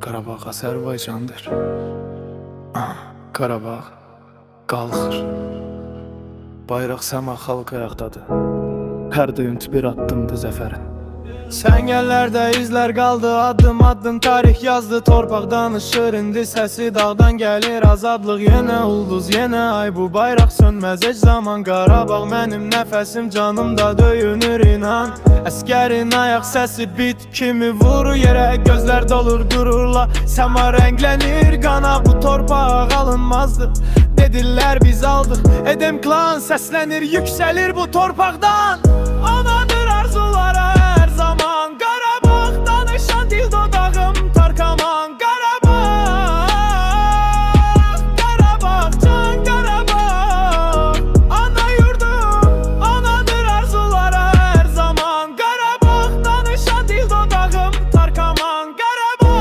Qarabağ Azərbaycandır. Qarabağ qalxır. Bayraq səma xalq ayaqdadır. Hər döyüntü bir addımdır zəfərin. Səngəllərdə izlər qaldı, addım addım tarix yazdı. Torpaq danışır indi, səsi dağdan gəlir. Azadlıq yenə ulduz, yenə ay, bu bayraq sönməz heç zaman. Qarabağ mənim nəfəsim, canımda döyünür inan. Əskərin ayaq səsi bit kimi vurur yerə, gözlər dolur qürurla, səma rənglənir qana. Bu torpaq alınmazdı, dedilər biz aldıq. Edem klan səslənir, yüksəlir bu torpaqdan. Anadır arzulara hər zaman Qarabağ, danışan dil dodağım Tarkaman. Qarabağ, Qarabağ, can Qarabağ, ana yurdum, anadır arzulara hər zaman Qarabağ, danışan dil dodağım Tarkaman. Qarabağ,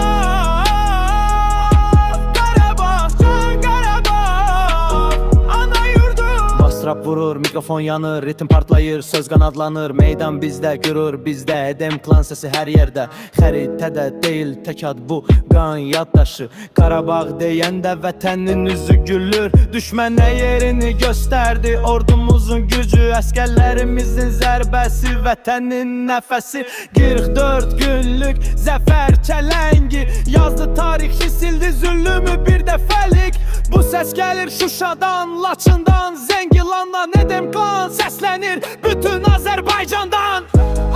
Qarabağ, can Qarabağ, ana yurdum. Bastrap vurur, mikrofon yanır, ritim partlayır, söz qanadlanır. Meydan bizdə, gürür bizdə, edem klan səsi hər yerdə. Xəritədə deyil tək ad bu qan yaddaşı. Qarabağ deyəndə vətənin üzü gülür. Düşmənə yerini göstərdi ordumuzun gücü. Əskərlərimizin zərbəsi, vətənin nəfəsi. 44 günlük zəfər çələngi yazdı tarixi, sildi züllümü bir dəfəlik. Bu səs gəlir Şuşadan, Laçından, Zəngilandan. Edem klan səslənir bütün Azərbaycandan.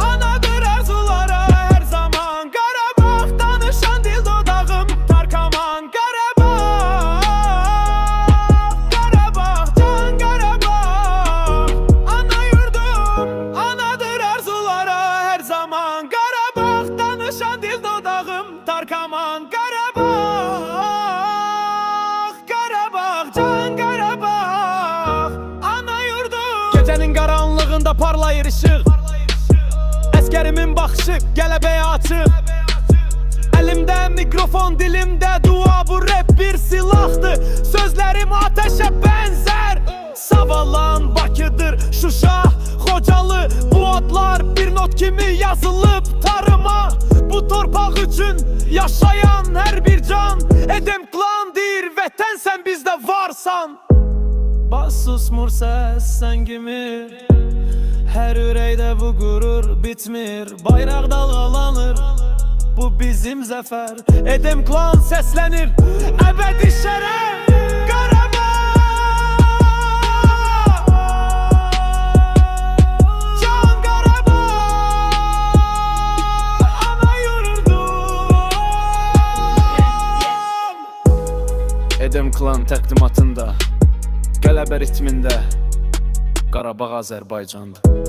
Anadır arzulara hər zaman Qarabağ, danışan dil dodağım Tarkaman. Qarabağ, Qarabağ, can Qarabağ, ana yurdum, anadır arzulara hər zaman Qarabağ, danışan dil dodağım Tarkaman. Qarabağ, Qarabağ, can Qarabağ, ana yurdum. Gecənin qaranlığında parlayır işıq, əskərimin baxışı qələbəyə açıq. Əlimdə mikrofon, dilimdə dua, bu rap bir silahdır. Sözlərim ateşə bənzər. Savalan Bakıdır, Şuşa, Xocalı. Bu adlar bir not kimi yazılıb tarıma. Bu torpaq üçün yaşayan hər bir can. Edem klan deyir, vətən sən bizdə varsan. Bas susmur səs sən kimi, hər ürəkdə bu qürur bitmir. Bayraq dalğalanır, bu bizim zəfər. Edem klan səslənir, əbədi şərəf. Qarabağ, can Qarabağ, ana yurdum. Edem klan təqdimatında, qələbə ritmində, Qarabağ Azərbaycandır.